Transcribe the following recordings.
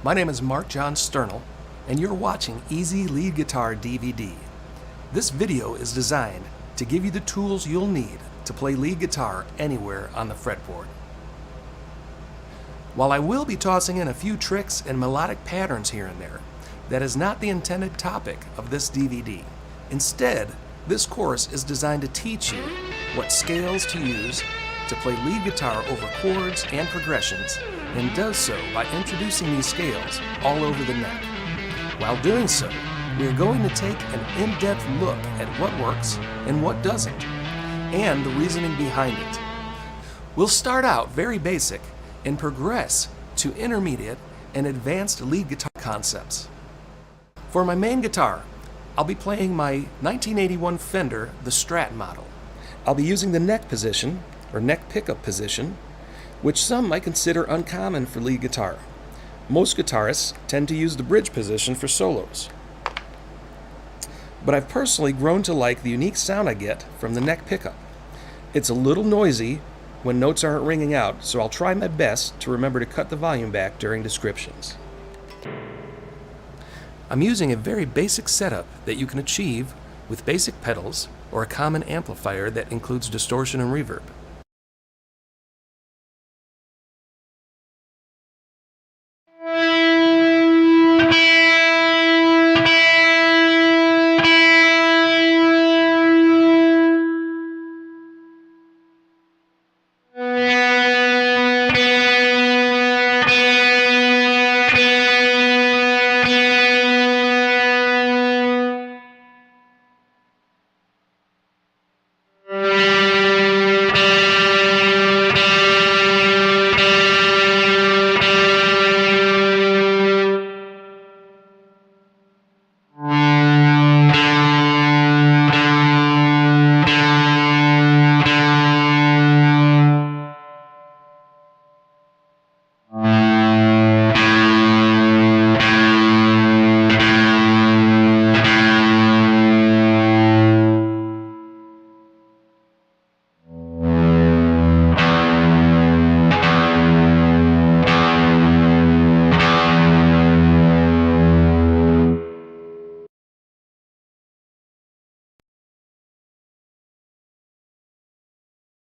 My name is Mark John Sternal, and you're watching Easy Lead Guitar DVD. This video is designed to give you the tools you'll need to play lead guitar anywhere on the fretboard. While I will be tossing in a few tricks and melodic patterns here and there, that is not the intended topic of this DVD. Instead, this course is designed to teach you what scales to use to play lead guitar over chords and progressions, and does so by introducing these scales all over the neck. While doing so, we are going to take an in-depth look at what works and what doesn't, and the reasoning behind it. We'll start out very basic and progress to intermediate and advanced lead guitar concepts. For my main guitar, I'll be playing my 1981 Fender, the Strat model. I'll be using the neck position, or neck pickup position, which some might consider uncommon for lead guitar. Most guitarists tend to use the bridge position for solos. But I've personally grown to like the unique sound I get from the neck pickup. It's a little noisy when notes aren't ringing out, so I'll try my best to remember to cut the volume back during descriptions. I'm using a very basic setup that you can achieve with basic pedals or a common amplifier that includes distortion and reverb.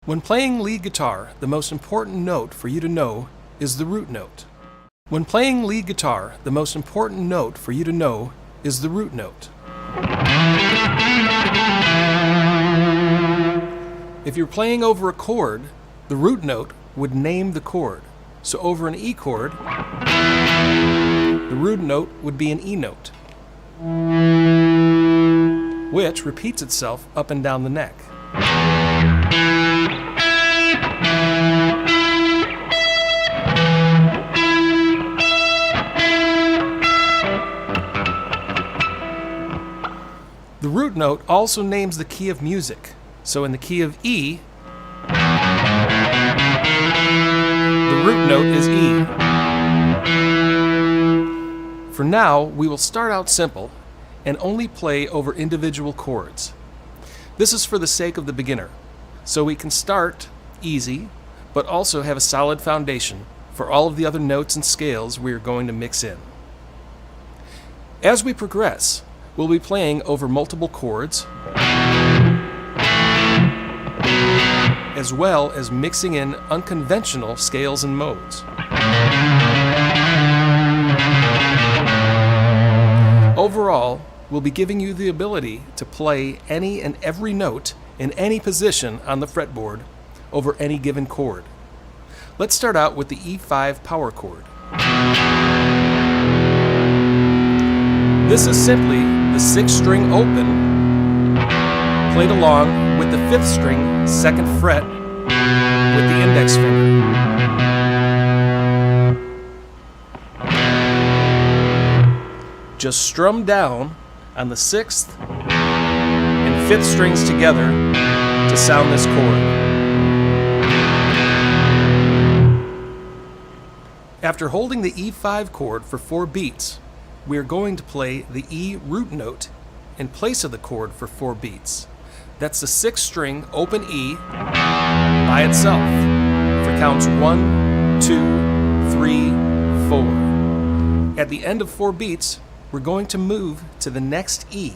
When playing lead guitar, the most important note for you to know is the root note. When playing lead guitar, the most important note for you to know is the root note. If you're playing over a chord, the root note would name the chord. So over an E chord, the root note would be an E note, which repeats itself up and down the neck. The root note also names the key of music. So in the key of E, the root note is E. For now, we will start out simple and only play over individual chords. This is for the sake of the beginner, so we can start easy, but also have a solid foundation for all of the other notes and scales we are going to mix in. As we progress, we'll be playing over multiple chords, as well as mixing in unconventional scales and modes. Overall, we'll be giving you the ability to play any and every note in any position on the fretboard over any given chord. Let's start out with the E5 power chord. This is simply the 6th string open, played along with the 5th string 2nd fret with the index finger. Just strum down on the 6th and 5th strings together to sound this chord. After holding the E5 chord for 4 beats, we are going to play the E root note in place of the chord for 4 beats. That's the 6th string open E by itself for counts 1, 2, 3, 4. At the end of 4 beats, we're going to move to the next E,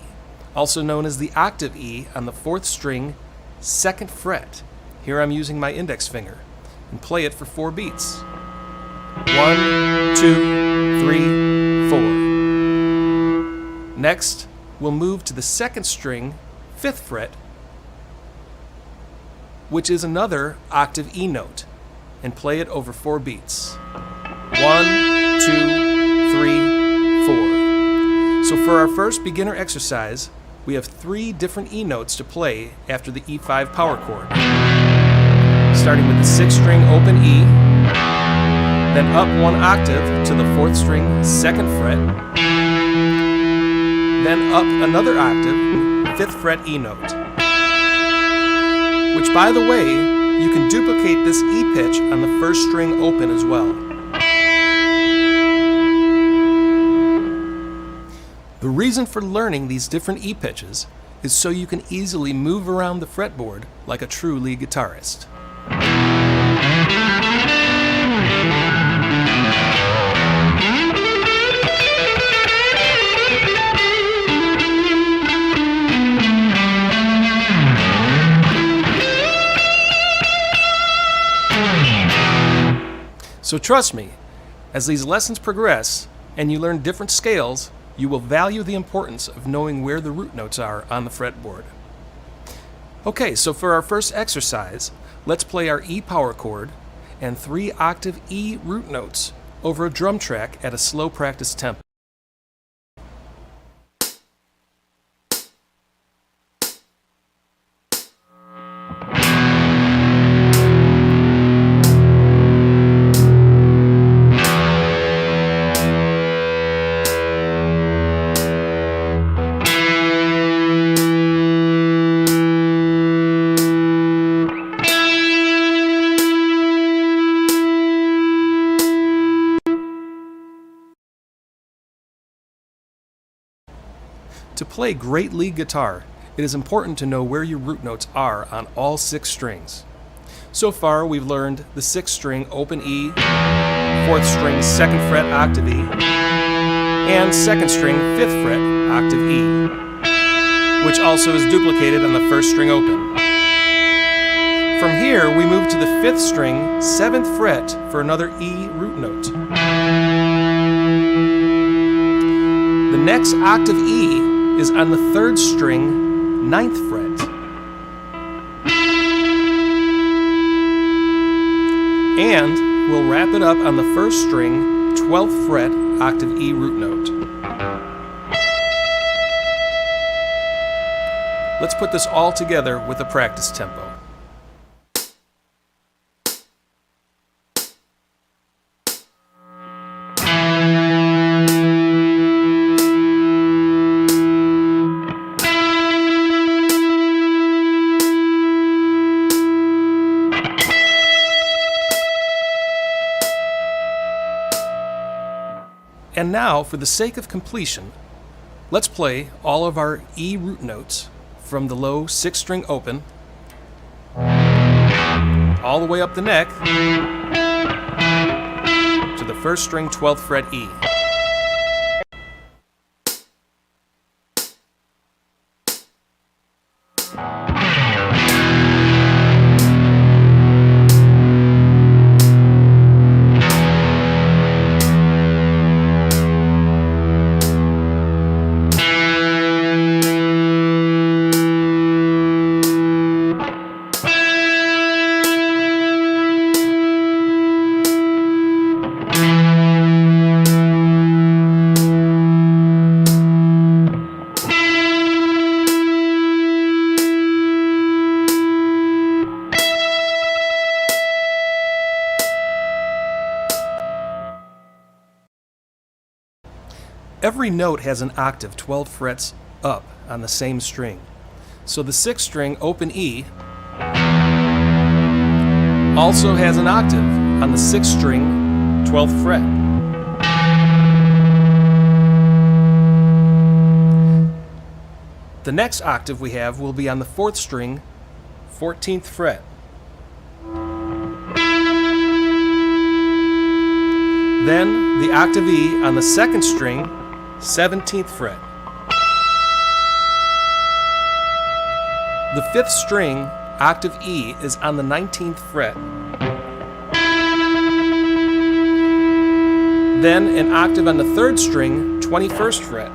also known as the octave E on the 4th string, 2nd fret. Here I'm using my index finger, and play it for 4 beats. 1, 2, 3, 4. Next, we'll move to the 2nd string, 5th fret, which is another octave E note, and play it over 4 beats. 1, 2, 3, 4. So for our first beginner exercise, we have 3 different E notes to play after the E5 power chord. Starting with the 6th string open E, then up 1 octave to the 4th string 2nd fret, then up another octave, 5th fret E note. Which, by the way, you can duplicate this E pitch on the 1st string open as well. The reason for learning these different E pitches is so you can easily move around the fretboard like a true lead guitarist. So trust me, as these lessons progress and you learn different scales, you will value the importance of knowing where the root notes are on the fretboard. Okay, so for our first exercise, let's play our E power chord and 3 octave E root notes over a drum track at a slow practice tempo. To play great lead guitar, it is important to know where your root notes are on all 6 strings. So far, we've learned the 6th string open E, 4th string 2nd fret octave E, and 2nd string 5th fret octave E, which also is duplicated on the 1st string open. From here, we move to the 5th string 7th fret for another E root note. The next octave E is on the 3rd string, 9th fret. And we'll wrap it up on the 1st string, 12th fret, octave E root note. Let's put this all together with a practice tempo. And now, for the sake of completion, let's play all of our E root notes from the low 6th string open, all the way up the neck, to the 1st string 12th fret E. Every note has an octave 12 frets up on the same string. So the 6th string open E also has an octave on the 6th string 12th fret. The next octave we have will be on the 4th string 14th fret. Then the octave E on the second string, 17th fret. The fifth string, octave E, is on the 19th fret. Then an octave on the third string, 21st fret.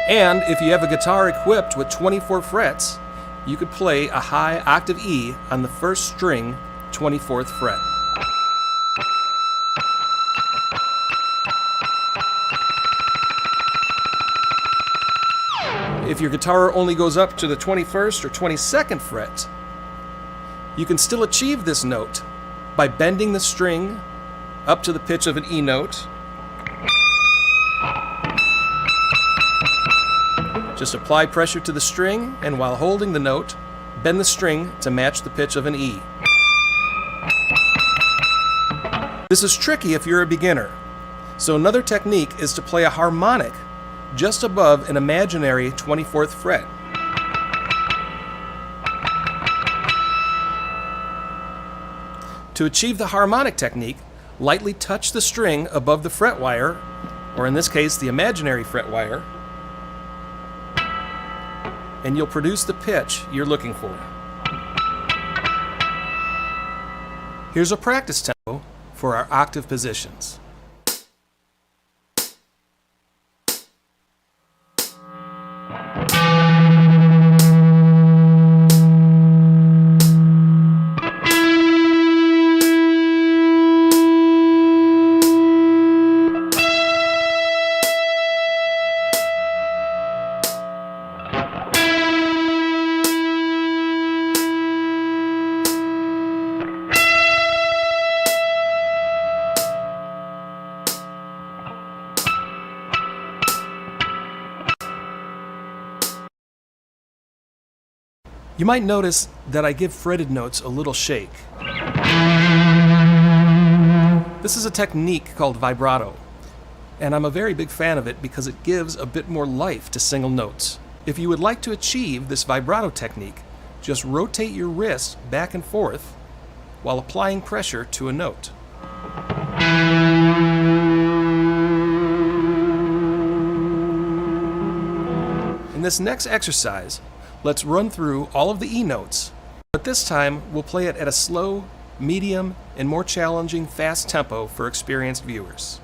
And if you have a guitar equipped with 24 frets, you could play a high octave E on the first string, 24th fret. If your guitar only goes up to the 21st or 22nd fret, you can still achieve this note by bending the string up to the pitch of an E note. Just apply pressure to the string, and while holding the note, bend the string to match the pitch of an E. This is tricky if you're a beginner, so another technique is to play a harmonic just above an imaginary 24th fret. To achieve the harmonic technique, lightly touch the string above the fret wire, or in this case the imaginary fret wire, and you'll produce the pitch you're looking for. Here's a practice tempo for our octave positions. You might notice that I give fretted notes a little shake. This is a technique called vibrato, and I'm a very big fan of it because it gives a bit more life to single notes. If you would like to achieve this vibrato technique, just rotate your wrist back and forth while applying pressure to a note. In this next exercise, let's run through all of the E notes, but this time we'll play it at a slow, medium, and more challenging fast tempo for experienced viewers.